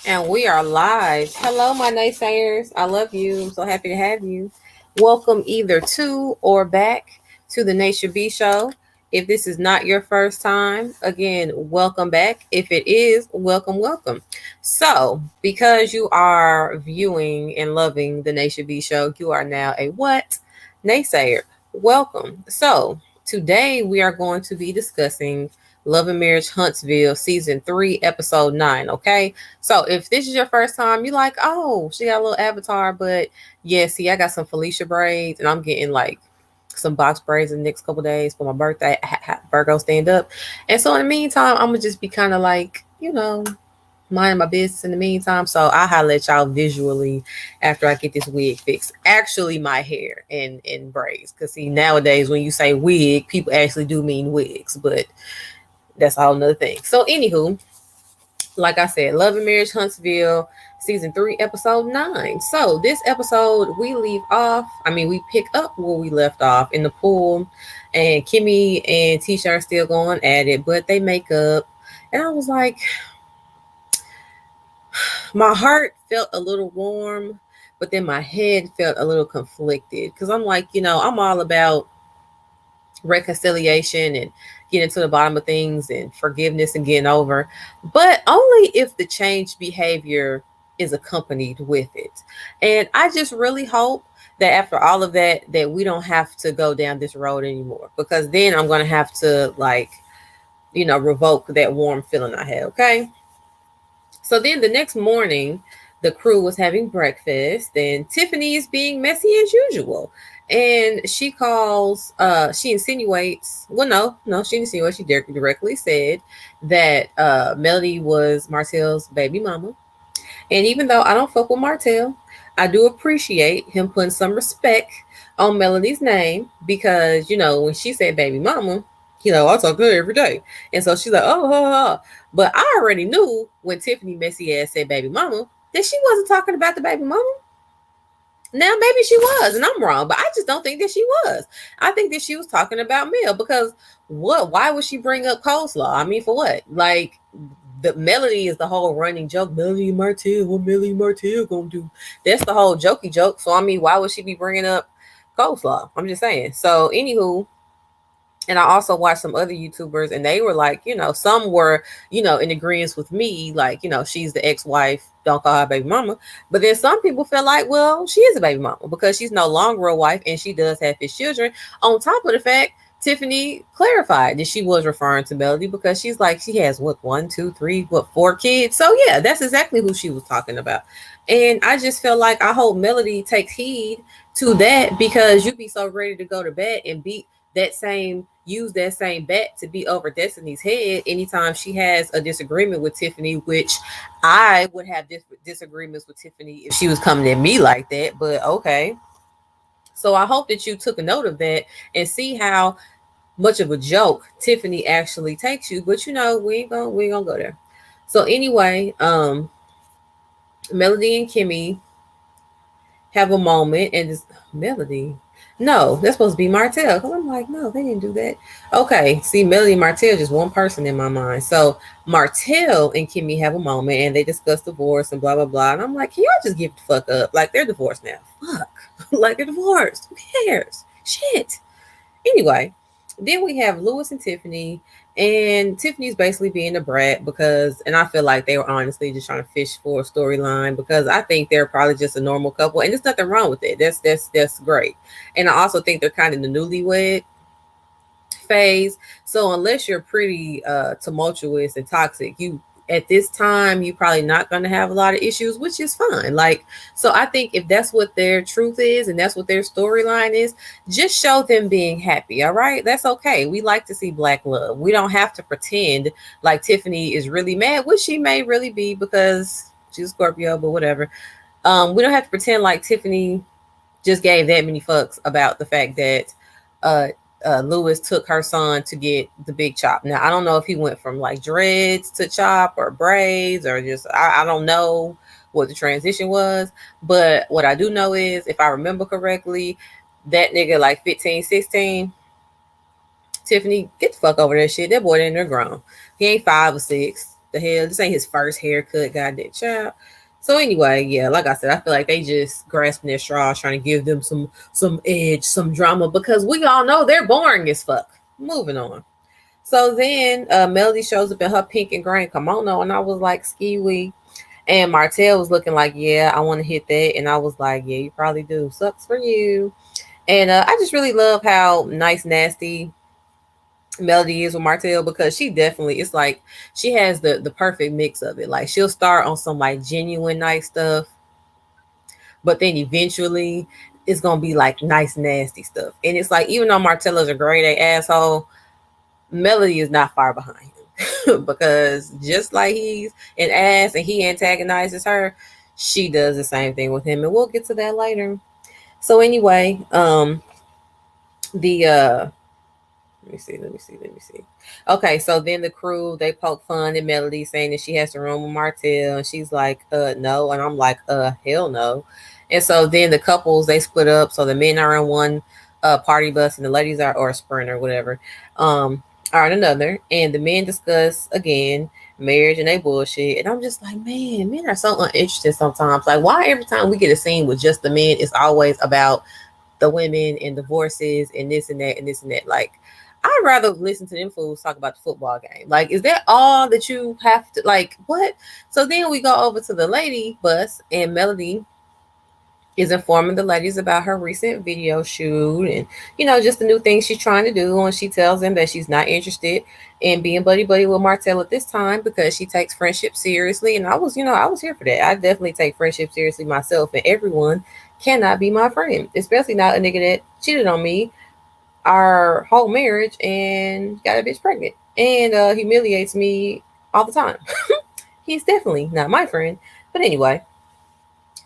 And we are live. Hello, my naysayers. I love you. I'm so happy to have you. Welcome either to or back to the Nature B Show. If this is not your first time, again, welcome back. If it is, welcome. So, because you are viewing and loving the Nature B Show, you are now a what? Naysayer. Welcome. So, today we are going to be discussing Love and Marriage Huntsville season 3, episode 9. Okay. So if this is your first time, you like, oh, she got a little avatar, but yeah, see, I got some Felicia braids and I'm getting like some box braids in the next couple days for my birthday. Virgo stand up. And so in the meantime, I'm gonna just be kind of like, minding my business in the meantime. So I'll holler at y'all visually after I get this wig fixed. Actually, my hair and braids. Cause see, nowadays when you say wig, people actually do mean wigs, but that's a whole nother thing. So anywho, like I said, Love and Marriage Huntsville, season 3, episode 9. So this episode, we pick up where we left off in the pool, and Kimmy and Tisha are still going at it, but they make up. And I was like, my heart felt a little warm, but then my head felt a little conflicted because I'm like, I'm all about reconciliation and getting to the bottom of things and forgiveness and getting over, but only if the changed behavior is accompanied with it. And I just really hope that after all of that we don't have to go down this road anymore, because then I'm going to have to revoke that warm feeling I had. Okay. So then the next morning, the crew was having breakfast, and Tiffany is being messy as usual. And she insinuates, she insinuates, she directly said that Melody was Martell's baby mama. And even though I don't fuck with Martell, I do appreciate him putting some respect on Melody's name, because, when she said baby mama, I talk to her every day. And so she's like, oh. But I already knew when Tiffany messy ass said baby mama that she wasn't talking about the baby mama. Now maybe she was, and I'm wrong, but I just don't think that she was. I think that she was talking about Mel, because what? Why would she bring up coleslaw? I mean, for what? Like, the Melody is the whole running joke. Melody and Martell, what Melody and Martell gonna do? That's the whole jokey joke. So I mean, why would she be bringing up coleslaw? I'm just saying. So anywho, and I also watched some other YouTubers, and they were like, some were, in agreement with me, like, she's the ex-wife, don't call her baby mama. But then some people feel like, well, she is a baby mama because she's no longer a wife and she does have his children. On top of the fact, Tiffany clarified that she was referring to Melody, because she's like, she has what, 1, 2, 3, 4 kids. So yeah, that's exactly who she was talking about. And I just feel like I hope Melody takes heed to that, because you be so ready to go to bed and use that same bet to be over Destiny's head anytime she has a disagreement with Tiffany, which I would have disagreements with Tiffany if she was coming at me like that. But okay. So I hope that you took a note of that and see how much of a joke Tiffany actually takes you. But we ain't gonna go there. So anyway, Melody and Kimmy have a moment, and this Melody. No, that's supposed to be Martell. Cause I'm like, no, they didn't do that. Okay, see, Melody and Martell just one person in my mind. So Martell and Kimmy have a moment, and they discuss divorce and blah blah blah. And I'm like, can y'all just give the fuck up? Like, they're divorced now. Fuck, like, they're divorced. Who cares? Shit. Anyway, then we have Lewis and Tiffany, and Tiffany's basically being a brat because, and I feel like they were honestly just trying to fish for a storyline, because I think they're probably just a normal couple, and there's nothing wrong with it. That's great. And I also think they're kind of in the newlywed phase. So unless you're pretty tumultuous and toxic, you at this time you're probably not going to have a lot of issues, which is fine. Like, so I think if that's what their truth is and that's what their storyline is, just show them being happy. All right, that's okay. We like to see black love. We don't have to pretend like Tiffany is really mad, which she may really be because she's a Scorpio, but whatever. We don't have to pretend like Tiffany just gave that many fucks about the fact that uh Lewis took her son to get the big chop. Now, I don't know if he went from like dreads to chop or braids or just, I don't know what the transition was. But what I do know is, if I remember correctly, that nigga like 15, 16. Tiffany, get the fuck over that shit. That boy in there grown. He ain't 5 or 6. the hell? This ain't his first haircut, goddamn child. So anyway, yeah, like I said, I feel like they just grasping their straws, trying to give them some edge, some drama, because we all know they're boring as fuck. Moving on. So then Melody shows up in her pink and green kimono, and I was like, ski wee. And Martell was looking like, yeah, I want to hit that. And I was like, yeah, you probably do. Sucks for you. And I just really love how nice, nasty Melody is with Martell, because she definitely, it's like she has the perfect mix of it. Like she'll start on some like genuine nice stuff, but then eventually it's gonna be like nice nasty stuff. And it's like, even though Martell is a grade A asshole, Melody is not far behind him because just like he's an ass and he antagonizes her, she does the same thing with him, and we'll get to that later. So anyway, the let me see. Okay, so then the crew, they poke fun at Melody, saying that she has to room with Martell, and she's like, no, and I'm like, hell no. And so then the couples, they split up. So the men are in one party bus, and the ladies are, or a sprint or whatever, are in another. And the men discuss again marriage and they bullshit. And I'm just like, man, men are so uninterested sometimes. Like, why every time we get a scene with just the men, it's always about the women and divorces and this and that and this and that. Like, I'd rather listen to them fools talk about the football game. Like, is that all that you have to, like, what? So then we go over to the lady bus, and Melody is informing the ladies about her recent video shoot and, just the new things she's trying to do. And she tells them that she's not interested in being buddy buddy with Martell at this time, because she takes friendship seriously. And I was here for that. I definitely take friendship seriously myself, and everyone cannot be my friend, especially not a nigga that cheated on me our whole marriage and got a bitch pregnant and humiliates me all the time. He's definitely not my friend. But anyway,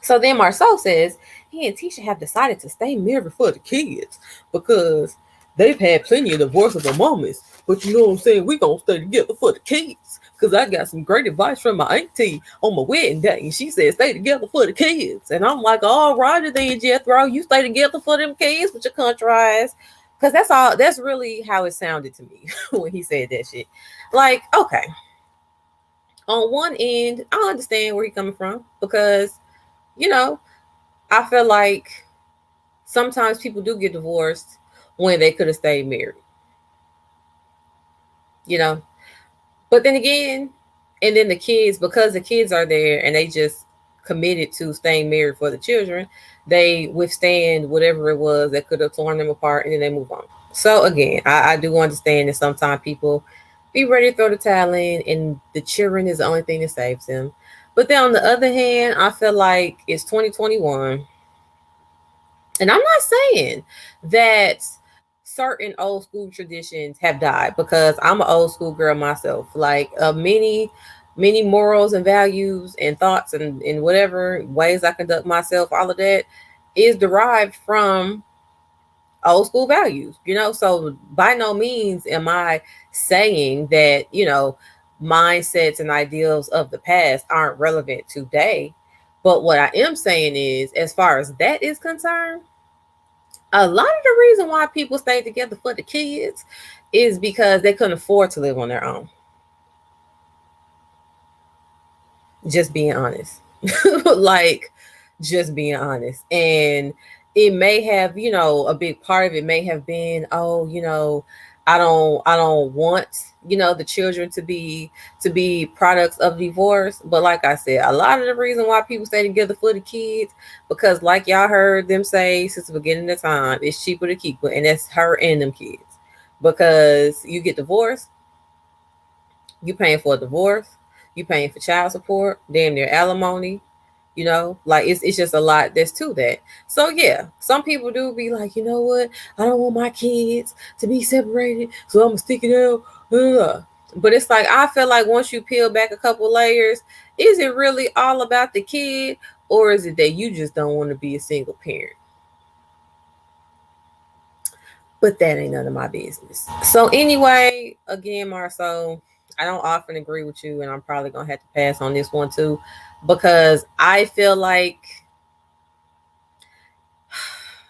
so then Marceau says he and Tisha have decided to stay married for the kids because they've had plenty of divorceable moments. But you know what I'm saying? We gonna stay together for the kids. Cause I got some great advice from my auntie on my wedding day. And she said, stay together for the kids. And I'm like, all righty then, Jethro, you stay together for them kids with your country eyes. Cause that's really how it sounded to me when he said that shit. Like, okay. On one end, I understand where he's coming from, because I feel like sometimes people do get divorced when they could have stayed married. You know, but then again, and then the kids, because the kids are there and they just committed to staying married for the children, they withstand whatever it was that could have torn them apart, and then they move on. So again, I do understand that sometimes people be ready to throw the towel in, and the children is the only thing that saves them. But then on the other hand, I feel like it's 2021. And I'm not saying that certain old school traditions have died, because I'm an old school girl myself. Like many morals and values and thoughts and whatever ways I conduct myself, all of that is derived from old school values. So by no means am I saying that, mindsets and ideals of the past aren't relevant today. But what I am saying is, as far as that is concerned, a lot of the reason why people stay together for the kids is because they couldn't afford to live on their own. Just being honest. Like, just being honest. And it may have, a big part of it may have been, oh, I don't want, the children to be products of divorce. But like I said, a lot of the reason why people stay together for the kids, because like y'all heard them say since the beginning of time, it's cheaper to keep it, and that's her and them kids. Because you get divorced, you paying for a divorce, you paying for child support, damn near alimony, like it's just a lot that's to that. So yeah, some people do be like, you know what, I don't want my kids to be separated, so I'm gonna stick it out. But it's like, I feel like once you peel back a couple layers, is it really all about the kid, or is it that you just don't want to be a single parent? But that ain't none of my business. So anyway, again, Marceau, I don't often agree with you, and I'm probably gonna have to pass on this one too, because I feel like,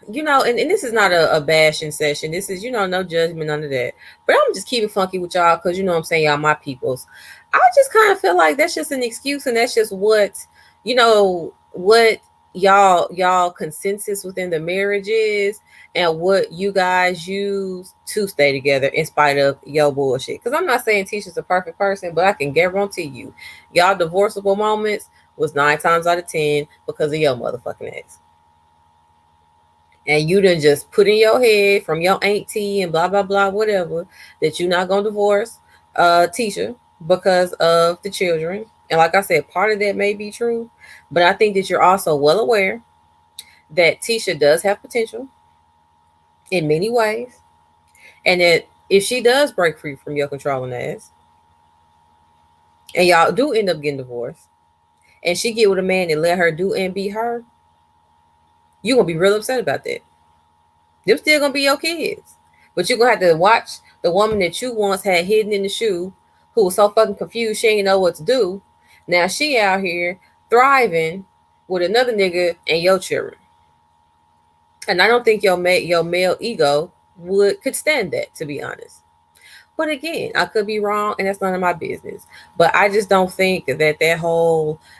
and this is not a bashing session. This is, no judgment, none of that. But I'm just keeping funky with y'all, because I'm saying, y'all my peoples. I just kind of feel like that's just an excuse, and that's just what y'all consensus within the marriage is, and what you guys use to stay together in spite of your bullshit. Because I'm not saying Tisha's a perfect person, but I can guarantee you, y'all divorceable moments was 9 times out of 10 because of your motherfucking ex. And you done just put in your head from your auntie and blah blah blah whatever that you're not gonna divorce Tisha because of the children. And like I said, part of that may be true, but I think that you're also well aware that Tisha does have potential in many ways, and that if she does break free from your controlling ass, and y'all do end up getting divorced, and she get with a man and let her do and be her, you gonna be real upset about that. Them still gonna be your kids, but you're gonna have to watch the woman that you once had hidden in the shoe, who was so fucking confused she ain't know what to do. Now she out here thriving with another nigga and your children. And I don't think your male ego could stand that, to be honest. But again, I could be wrong, and that's none of my business. But I just don't think that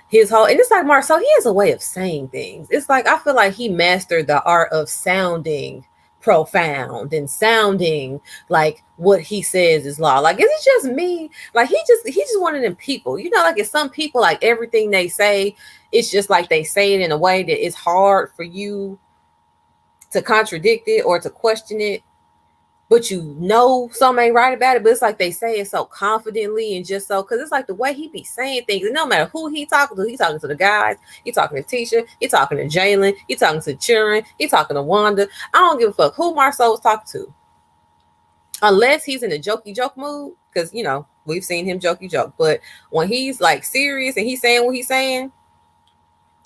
his whole, and it's like Marcel, he has a way of saying things. It's like I feel like he mastered the art of sounding profound and sounding like what he says is law. Like, is it just me? Like he's just one of them people. Like it's some people, like everything they say, it's just like they say it in a way that it's hard for you to contradict it or to question it, but something ain't right about it, but it's like they say it so confidently and just so, because it's like the way he be saying things, and no matter who he talking to, he talking to the guys, he talking to Tisha, he talking to Jalen, he talking to children, he talking to Wanda. I don't give a fuck who Marcel was talking to, unless he's in a jokey joke mood, because we've seen him jokey joke, but when he's like serious and he's saying what he's saying,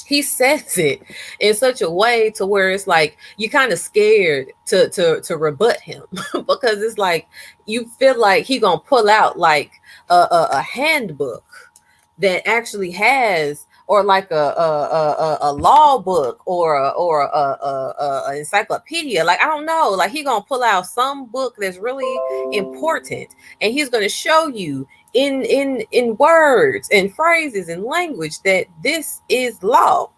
he says it in such a way to where it's like you're kind of scared to rebut him because it's like you feel like he gonna pull out like a handbook that actually has, or like a law book, or a encyclopedia. Like, I don't know, like he gonna pull out some book that's really important, and he's gonna show you in words and phrases and language that this is law.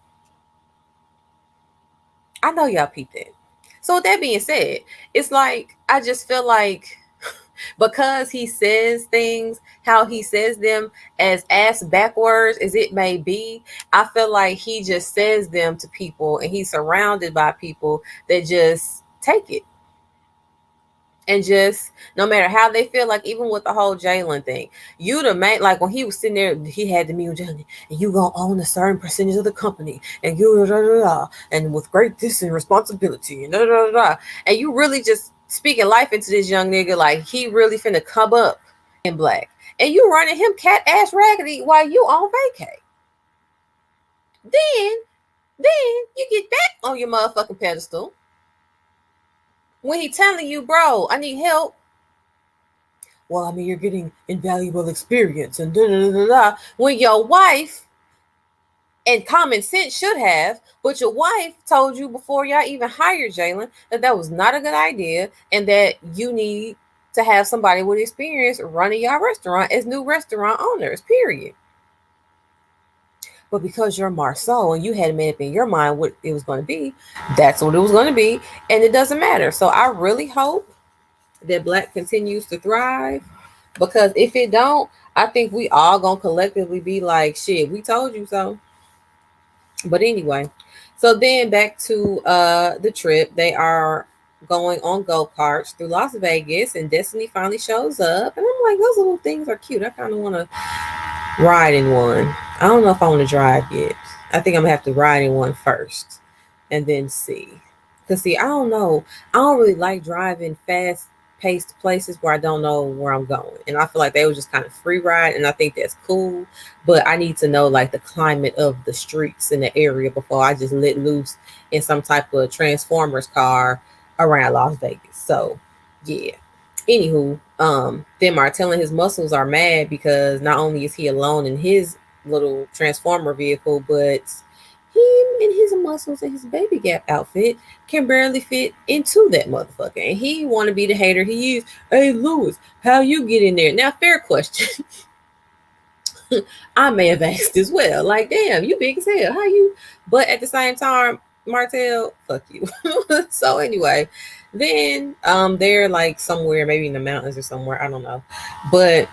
I know y'all peeped that. So with that being said, it's like I just feel like because he says things how he says them, as ass backwards as it may be, I feel like he just says them to people, and he's surrounded by people that just take it. And just no matter how they feel, like even with the whole Jalen thing, you the man, like when he was sitting there, he had to meet with Jalen, and you gonna own a certain percentage of the company, and you and with great this and responsibility, and and you really just speaking life into this young nigga, like he really finna come up in black, and you running him cat ass raggedy while you on vacay. Then you get back on your motherfucking pedestal when he telling you, bro, I need help. Well, I mean, you're getting invaluable experience and when your wife, and common sense should have, but your wife told you before y'all even hired Jalen that was not a good idea, and that you need to have somebody with experience running your restaurant as new restaurant owners, period. But because you're Marceau and you had made up in your mind what it was going to be, that's what it was going to be, and it doesn't matter. So I really hope that Black continues to thrive, because if it don't, I think we all gonna collectively be like, shit, we told you so. But anyway, so then back to the trip. They are going on go-karts through Las Vegas, and Destiny finally shows up, and I'm like, those little things are cute. I kind of want to ride in one. I don't know if I want to drive yet. I think I'm gonna have to ride in one first and then see. Because see, I don't know, I don't really like driving fast paced places where I don't know where I'm going, and I feel like they were just kind of free ride, and I think that's cool, but I need to know like the climate of the streets in the area before I just let loose in some type of Transformers car around Las Vegas. So yeah, anywho, then Martell and his muscles are mad because not only is he alone in his little Transformer vehicle, but him and his muscles and his baby gap outfit can barely fit into that motherfucker, and he want to be the hater he is. Hey Lewis, how you get in there? Now, fair question. I may have asked as well. Like, damn, you big as hell. How you? But at the same time, Martell, fuck you. So anyway, then they're like somewhere, maybe in the mountains or somewhere. I don't know. But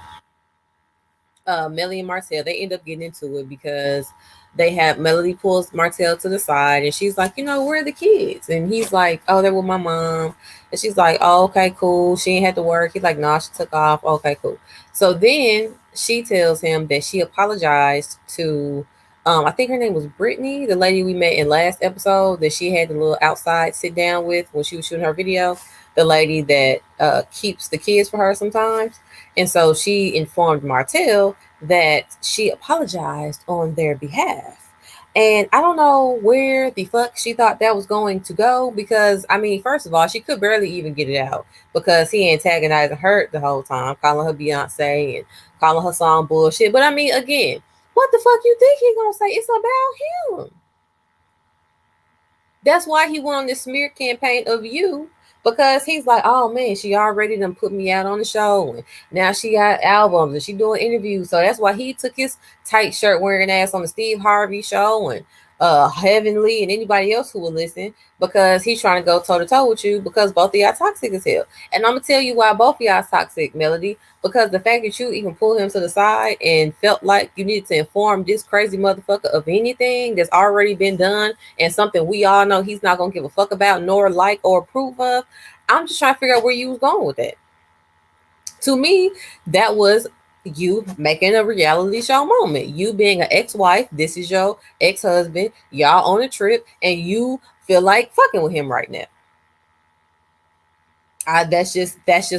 Melly and Martell, they end up getting into it because they have Melody pulls Martell to the side and she's like, where are the kids? And he's like, oh, they're with my mom. And she's like, oh, okay, cool. She ain't had to work. He's like, nah, she took off. Okay, cool. So then she tells him that she apologized to, I think her name was Brittany, the lady we met in last episode that she had the little outside sit down with when she was shooting her video. The lady that keeps the kids for her sometimes. And so she informed Martell that she apologized on their behalf. And I don't know where the fuck she thought that was going to go because, I mean, first of all, she could barely even get it out because he antagonizing her the whole time, calling her Beyonce and calling her song bullshit. But I mean, again, what the fuck you think he gonna say? It's about him. That's why he went on this smear campaign of you because he's like, oh man, she already done put me out on the show, and now she got albums and she doing interviews. So that's why he took his tight shirt wearing ass on the Steve Harvey show and Heavenly and anybody else who will listen because he's trying to go toe to toe with you because both of y'all toxic as hell. And I'm gonna tell you why both of y'all toxic, Melody, because the fact that you even pulled him to the side and felt like you needed to inform this crazy motherfucker of anything that's already been done and something we all know he's not gonna give a fuck about nor like or approve of. I'm just trying to figure out where you was going with that. To me, that was you making a reality show moment. You being an ex-wife, this is your ex-husband, y'all on a trip, and you feel like fucking with him right now. That's just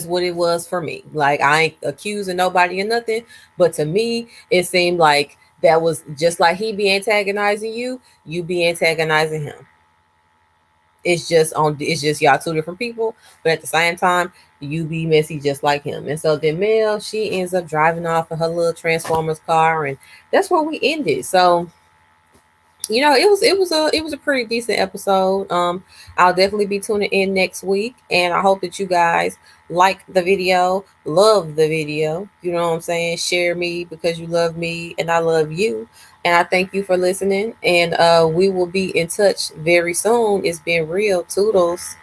what it was for me. Like I ain't accusing nobody or nothing, but to me, it seemed like that was just like he be antagonizing you, you be antagonizing him. It's just y'all two different people, but at the same time, you be messy just like him. And so then Mel, she ends up driving off in her little Transformers car, and that's where we ended. So it was a pretty decent episode. I'll definitely be tuning in next week, and I hope that you guys like the video, love the video. You know what I'm saying? Share me because you love me and I love you. And I thank you for listening. And we will be in touch very soon. It's been real. Toodles.